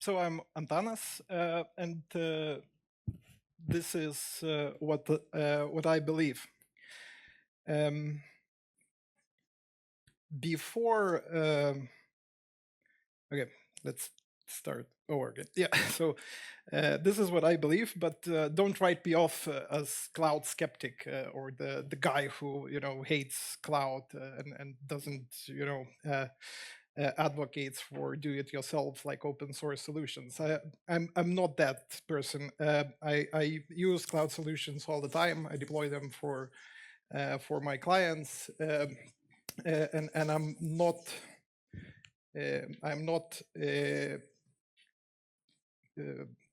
So I'm Antanas, and this is what I believe. Um, before, okay, let's start over again. Yeah, so this is what I believe, but don't write me off as cloud skeptic or the guy who hates cloud and doesn't advocates for do-it-yourself like open source solutions. I'm not that person. I use cloud solutions all the time. I deploy them for my clients, and I'm not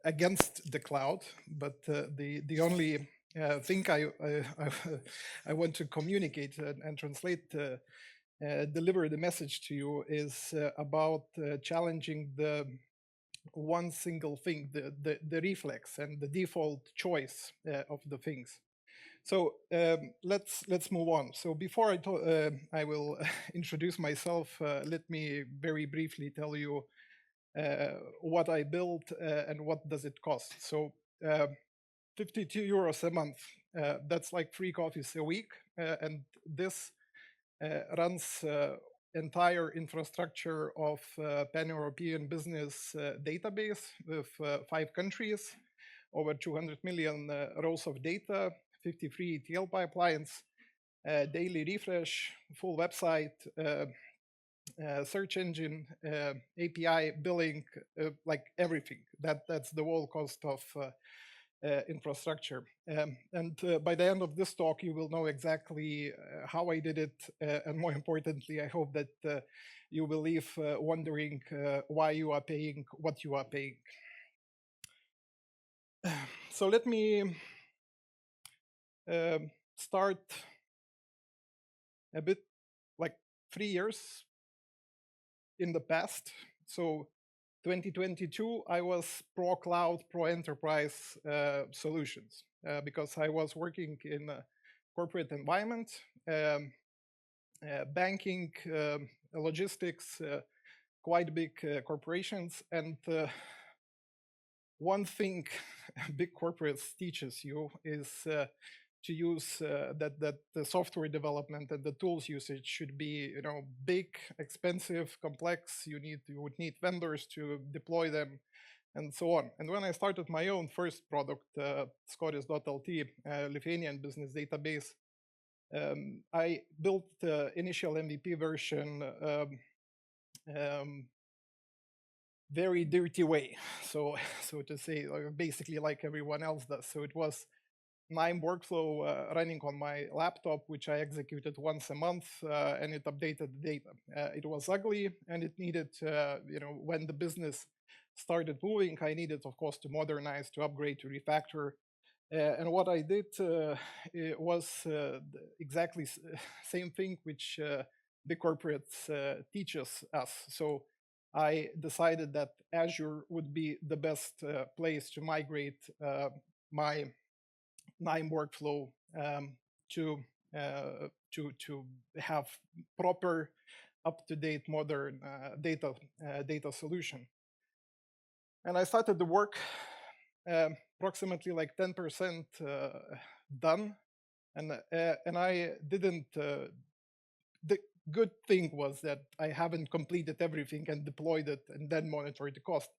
against the cloud, but the only thing I want to communicate and translate. Deliver the message to you is about challenging the one single thing, the reflex and the default choice of the things. So let's move on. So before I will introduce myself, let me very briefly tell you what I built and what does it cost. So 52 euros a month. That's like 3 coffees a week, and this runs entire infrastructure of pan-European business database with 5 countries, over 200 million rows of data, 53 ETL pipelines, daily refresh, full website, search engine, API, billing, like everything. That's the whole cost of infrastructure. And by the end of this talk, you will know exactly how I did it. And more importantly, I hope that you will leave wondering why you are paying what you are paying. So let me start a bit like 3 years in the past. So 2022, I was pro cloud, pro enterprise solutions because I was working in a corporate environment, banking, logistics, quite big corporations. And one thing big corporates teaches you is to use that the software development and the tools usage should be big, expensive, complex. You would need vendors to deploy them, and so on. And when I started my own first product, Scoris.lt, Lithuanian business database, I built the initial MVP version very dirty way, so to say, basically like everyone else does. So it was MIME workflow running on my laptop, which I executed once a month, and it updated the data. It was ugly, and it needed, when the business started moving, I needed, of course, to modernize, to upgrade, to refactor. And what I did it was exactly same thing which big corporates teaches us. So I decided that Azure would be the best place to migrate my MIME workflow to have proper, up-to-date, modern data solution. And I started the work approximately like 10% done, and I didn't. The good thing was that I haven't completed everything and deployed it and then monitored the cost.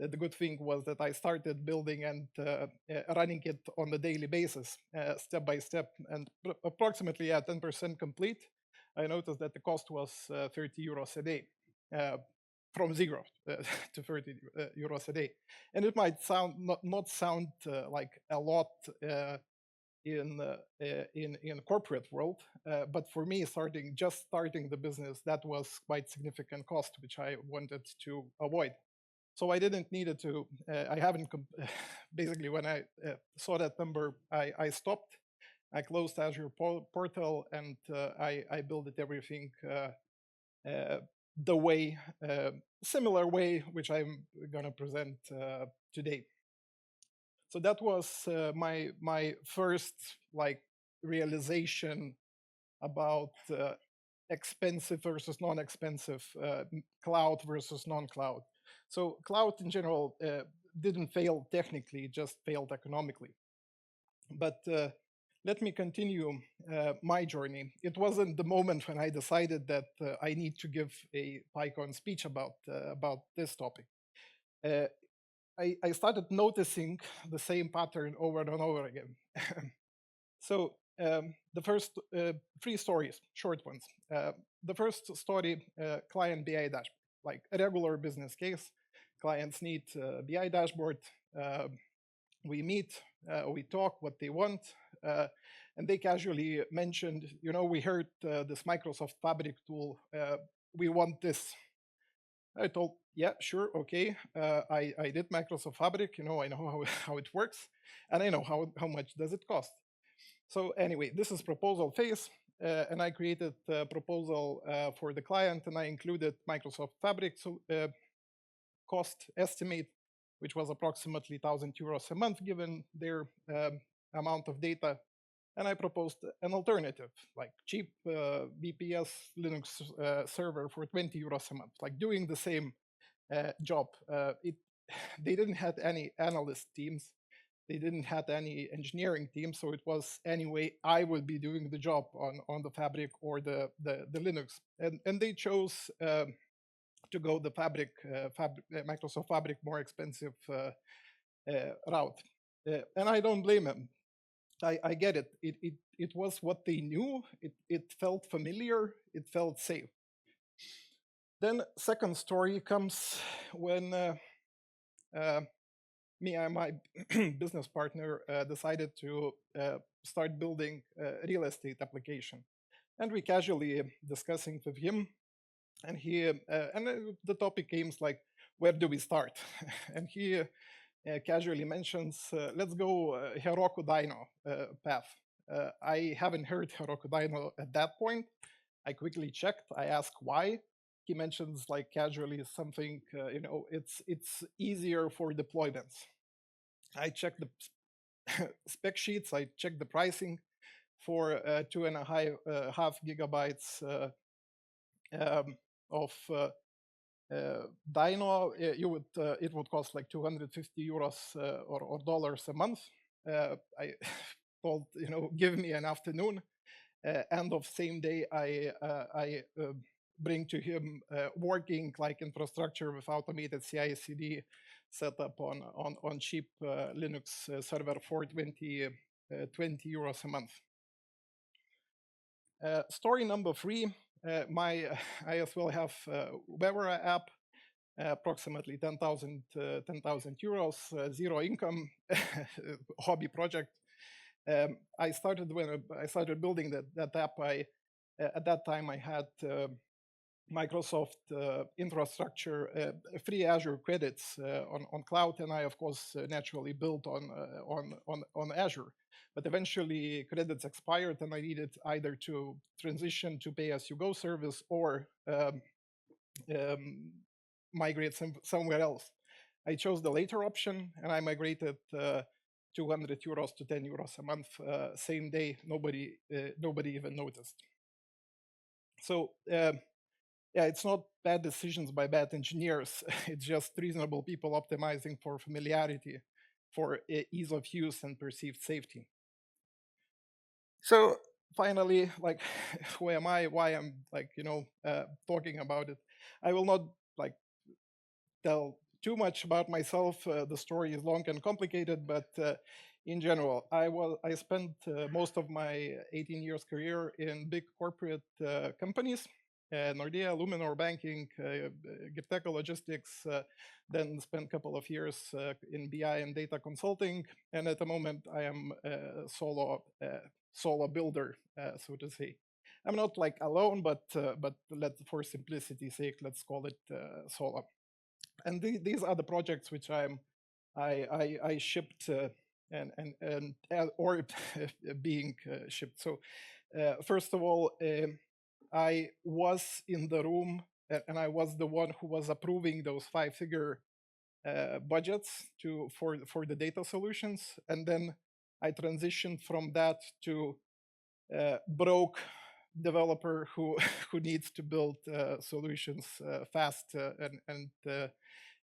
The good thing was that I started building and running it on a daily basis, step by step, and approximately at 10% complete. I noticed that the cost was 30 euros a day, from 0 to 30 euros a day. And it might sound not sound like a lot in corporate world, but for me, just starting the business, that was quite significant cost, which I wanted to avoid. So I didn't need it to. I haven't basically when I saw that number, I stopped. I closed Azure portal, and I built everything the way, similar way, which I'm gonna present today. So that was my first like realization about expensive versus non-expensive, cloud versus non-cloud. So cloud in general didn't fail technically, just failed economically. But let me continue my journey. It wasn't the moment when I decided that I need to give a PyCon speech about this topic. Uh, I started noticing the same pattern over and over again. So the first three stories, short ones. The first story, client BI dashboard, like a regular business case. Clients need BI dashboard. We meet, we talk what they want, and they casually mentioned, we heard this Microsoft Fabric tool. We want this. I told, yeah, sure, okay. I did Microsoft Fabric, I know how it works, and I know how much does it cost. So anyway, this is proposal phase, and I created a proposal for the client, and I included Microsoft Fabric cost estimate, which was approximately €1,000 a month given their amount of data. And I proposed an alternative, like cheap VPS Linux server for €20 a month, like doing the same job. They didn't have any analyst teams. They didn't have any engineering team, so it was anyway I would be doing the job on the Fabric or the Linux, and they chose to go the Microsoft Fabric more expensive route, and I don't blame them. I get it. It was what they knew. It felt familiar. It felt safe. Then second story comes when me and my business partner decided to start building a real estate application, and we casually discussing with him, and the topic came like, where do we start? And he casually mentions, let's go Heroku Dino path. I haven't heard Heroku Dino at that point. I quickly checked. I asked why. He mentions like casually something, it's easier for deployments. I checked the spec sheets. I checked the pricing for 2.5 gigabytes of Dino. It would cost like €250 or dollars a month. I told, give me an afternoon. End of same day, I bring to him working like infrastructure with automated CI/CD setup on cheap Linux server for 20 euros a month. Story number 3, I as well have Webera app, approximately 10,000 euros, zero income, hobby project. I started when I started building that app. At that time I had Microsoft infrastructure, free Azure credits on cloud, and I of course naturally built on Azure. But eventually credits expired, and I needed either to transition to pay-as-you-go service or migrate somewhere else. I chose the later option, and I migrated 200 euros to 10 euros a month, same day. Nobody even noticed. So yeah, it's not bad decisions by bad engineers. It's just reasonable people optimizing for familiarity, for ease of use and perceived safety. So finally, like, who am I? Why I'm like, talking about it? I will not like tell too much about myself. The story is long and complicated, but in general, I spent most of my 18 years career in big corporate companies. Nordea, Luminor Banking, Gipteco Logistics, then spent a couple of years in BI and data consulting, and at the moment I am a solo builder, so to say. I'm not like alone, but for simplicity's sake, let's call it solo. And these are the projects which I shipped or being shipped. So first of all, I was in the room, and I was the one who was approving those 5-figure budgets for the data solutions, and then I transitioned from that to broke developer who who needs to build solutions fast and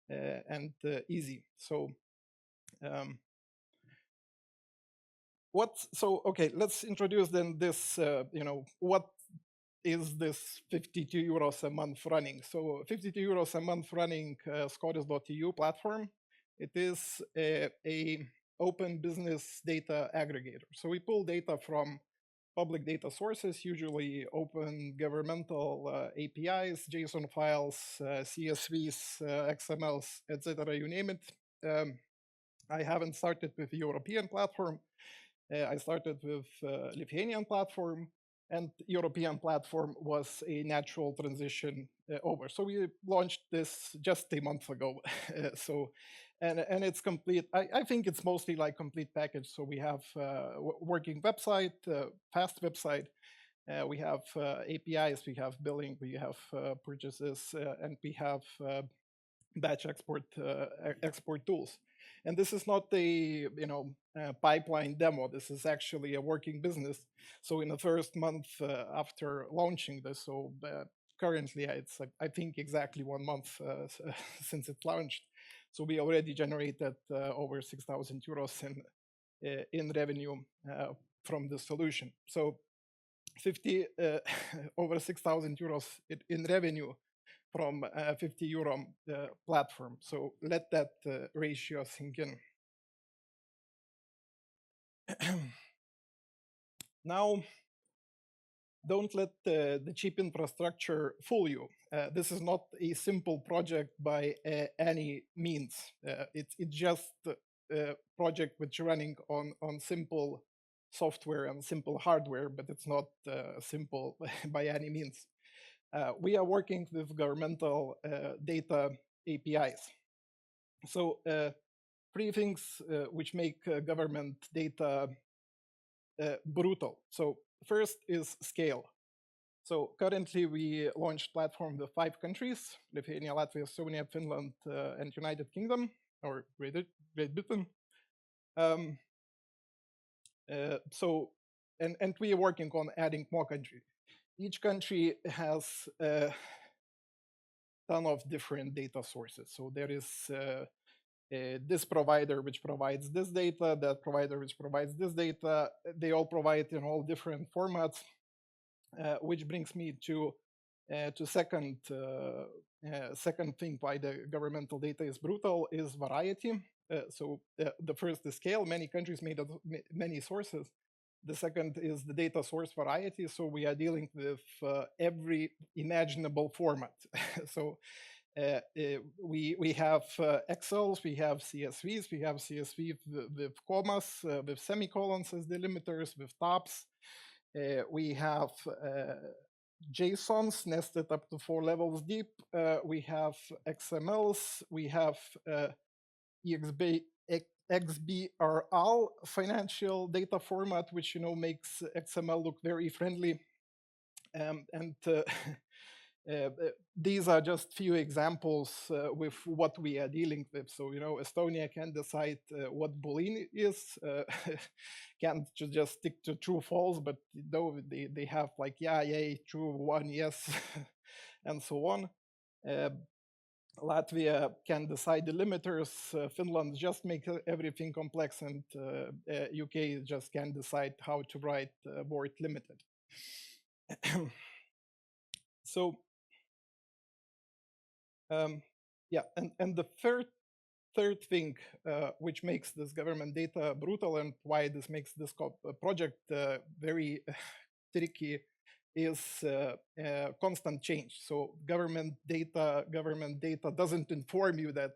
and easy. So okay, let's introduce then this, what is this 52 euros a month running? So 52 euros a month running Scottish.eu platform. It is a open business data aggregator. So we pull data from public data sources, usually open governmental APIs, JSON files, CSVs, XMLs, etc. You name it. I haven't started with European platform. I started with Lithuanian platform, and European platform was a natural transition over. So we launched this just a month ago. And it's complete. I think it's mostly like complete package. So we have working website, fast website. We have APIs, we have billing, we have purchases, and we have batch export tools. And this is not a pipeline demo. This is actually a working business. So in the first month after launching this, so currently it's I think exactly 1 month since it launched. So we already generated over 6,000 euros in revenue from the solution. So 50 over 6,000 euros in revenue from 50 euro platform. So let that ratio sink in. Now, don't let the cheap infrastructure fool you. This is not a simple project by any means. It's just a project which is running on simple software and simple hardware, but it's not simple by any means. We are working with governmental data APIs. So 3 things which make government data brutal. So first is scale. So currently we launched platform with 5 countries: Lithuania, Latvia, Estonia, Finland, and United Kingdom, or Great Britain. And we are working on adding more countries. Each country has a ton of different data sources. So there is this provider which provides this data, that provider which provides this data. They all provide in all different formats, which brings me to second thing why the governmental data is brutal is variety. So the first is scale. Many countries made many sources. The second is the data source variety. So we are dealing with every imaginable format. So we have Excels, we have CSVs, we have CSV with commas, with semicolons as delimiters, with tabs. We have JSONs nested up to 4 levels deep. We have XMLs. We have XBRL financial data format, which makes XML look very friendly. These are just few examples with what we are dealing with. So Estonia can decide what Boolean is, can't just stick to true false, but though they have like yay, true, 1, yes, and so on. Latvia can decide the limiters. Finland just make everything complex, and UK just can decide how to write word limited. So yeah, and the third thing which makes this government data brutal and why this makes this project very tricky is constant change. So government data doesn't inform you that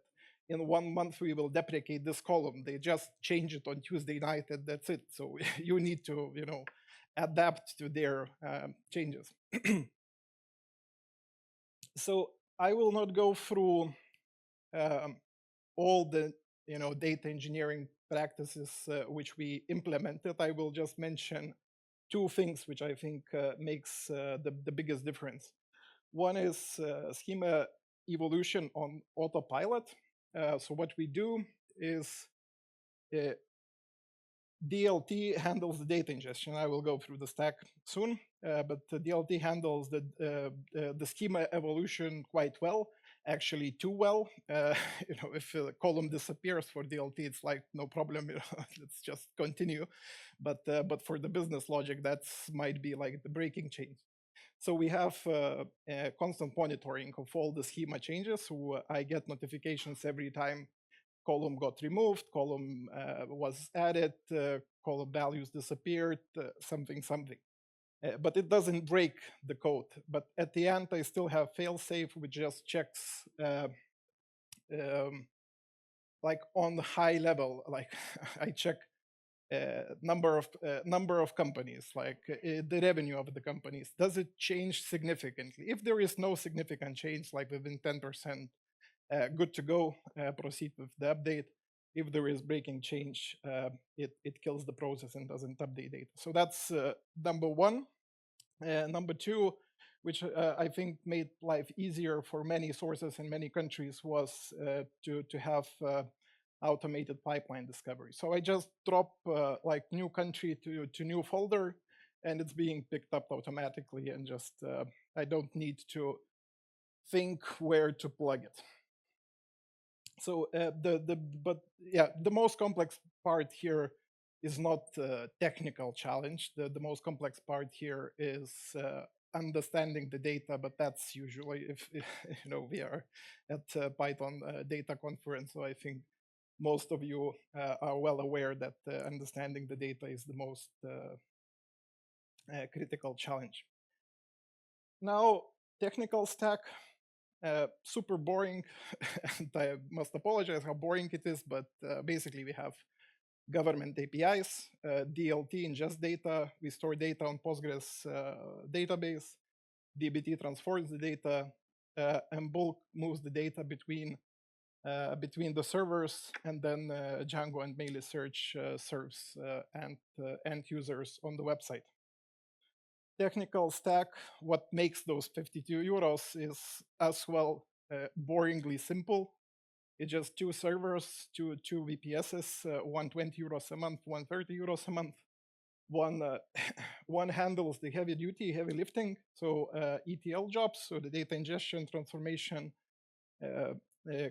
in 1 month we will deprecate this column. They just change it on Tuesday night and that's it. So you need to adapt to their changes. So I will not go through all the data engineering practices which we implemented. I will just mention 2 things which I think makes the biggest difference. One is schema evolution on autopilot. So what we do is DLT handles the data ingestion. I will go through the stack soon, but the DLT handles the schema evolution quite well. actually too well. If a column disappears for DLT, it's like no problem, let's just continue. But for the business logic, that's might be like the breaking change. So we have constant monitoring of all the schema changes. So I get notifications every time column got removed, column was added, column values disappeared, something. But it doesn't break the code. But at the end, I still have failsafe, which just checks um, like on the high level. Like I check number of companies, like the revenue of the companies. Does it change significantly? If there is no significant change, like within 10%, good to go. Proceed with the update. If there is breaking change, it kills the process and doesn't update data. So that's number one. Number two, which I think made life easier for many sources in many countries, was to have automated pipeline discovery. So I just drop like new country to new folder, and it's being picked up automatically, and just I don't need to think where to plug it. So the most complex part here is not technical challenge. The most complex part here is understanding the data, but that's usually if we are at Python data conference, so I think most of you are well aware that understanding the data is the most critical challenge. Now, technical stack, super boring, and I must apologize how boring it is, but basically we have government APIs, DLT ingest data, we store data on Postgres database, dbt transforms the data, and bulk moves the data between the servers, and then Django and Melee search serves end users on the website. Technical stack, what makes those 52 euros is as well boringly simple. It's just two servers, two VPSs, 120 euros a month, 130 euros a month. One handles the heavy duty, heavy lifting, so ETL jobs, so the data ingestion, transformation,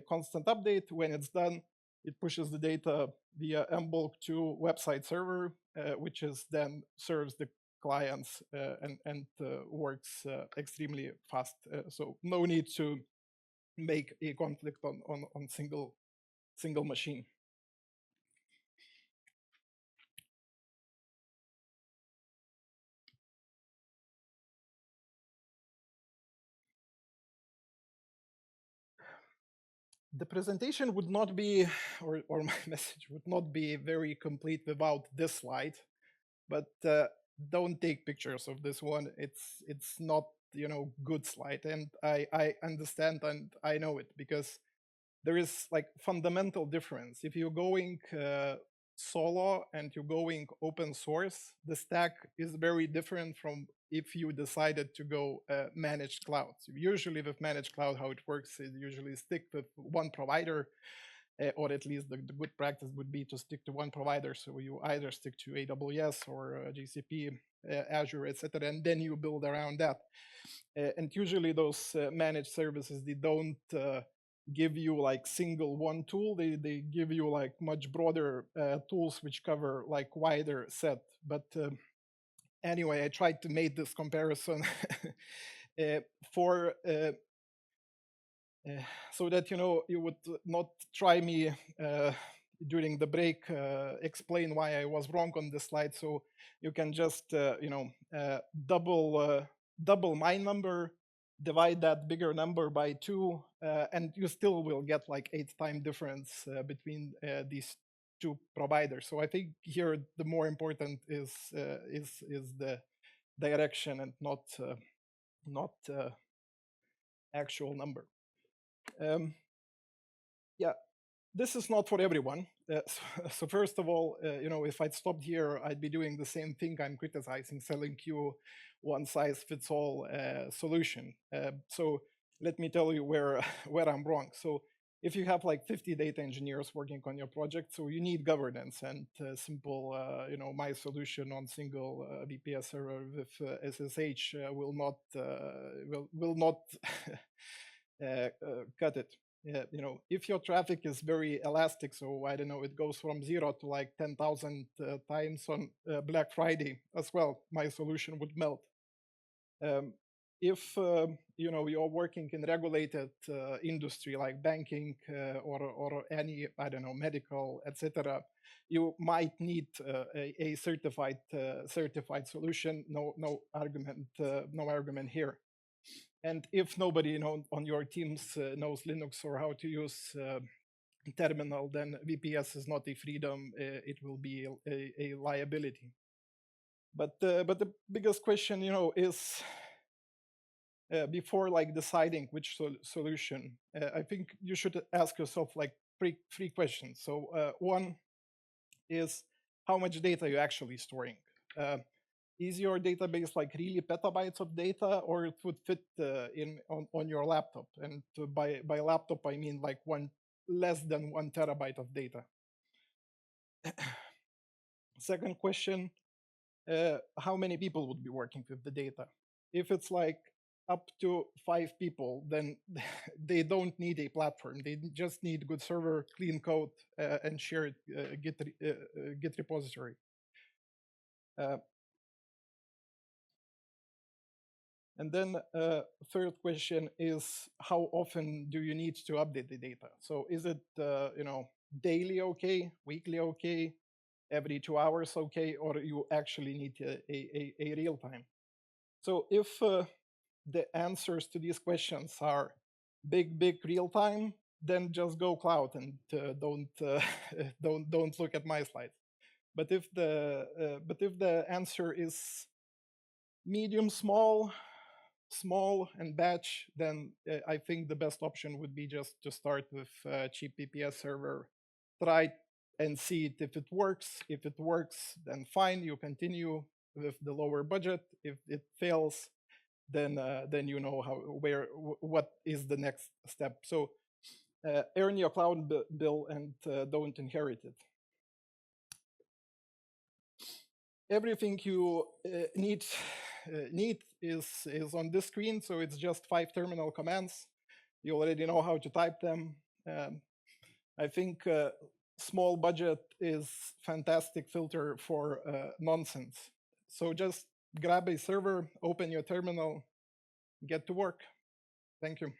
constant update. When it's done, it pushes the data via mbulk to website server, which is then serves the clients and works extremely fast. So no need to make a conflict on single machine. The presentation would not be, or my message would not be very complete without this slide, but don't take pictures of this one. It's not good slide, and I understand and I know it, because there is like fundamental difference. If you're going solo and you're going open source, the stack is very different from if you decided to go managed cloud. So usually with managed cloud, how it works is usually stick with one provider, or at least the good practice would be to stick to one provider. So you either stick to AWS or GCP, Azure, etc., and then you build around that. And usually those managed services, they don't give you like single one tool. They give you like much broader tools which cover like wider set. But anyway, I tried to make this comparison for so that you would not try me during the break explain why I was wrong on this slide. So you can just double my number, divide that bigger number by 2, and you still will get like 8-time difference between these two providers. So I think here the more important is the direction and not actual number. Yeah, this is not for everyone. So first of all, if I'd stopped here, I'd be doing the same thing I'm criticizing, selling you one size fits all solution. So let me tell you where I'm wrong. So if you have like 50 data engineers working on your project, so you need governance, and simple, my solution on single VPS server with SSH will not cut it. You know, if your traffic is very elastic, so I don't know, it goes from 0 to like 10,000 times on Black Friday as well, my solution would melt. If you know, you're working in regulated industry like banking or any, I don't know, medical, etc., you might need a certified solution. No argument, no argument here. And if nobody, you know, on your teams knows Linux or how to use terminal, then VPS is not a freedom, it will be a liability. But the biggest question, you know, is before like deciding which solution, I think you should ask yourself like three questions. So one is, how much data you're actually storing. Is your database like really petabytes of data, or it would fit on your laptop? And by laptop, I mean like less than 1 terabyte of data. Second question, how many people would be working with the data? If it's like up to 5 people, then they don't need a platform. They just need good server, clean code, and shared Git repository. And then third question is, how often do you need to update the data? So is it you know, daily okay, weekly okay, every 2 hours okay, or you actually need a real time? So if the answers to these questions are big real time, then just go cloud and don't look at my slides. But if the answer is medium small and batch, then I think the best option would be just to start with cheap VPS server, try and see it if it works. If it works, then fine, you continue with the lower budget. If it fails, then you know what is the next step. So earn your cloud bill and don't inherit it. Everything you need is on this screen, so it's just 5 terminal commands. You already know how to type them. I think small budget is fantastic filter for nonsense. So just grab a server, open your terminal, get to work. Thank you.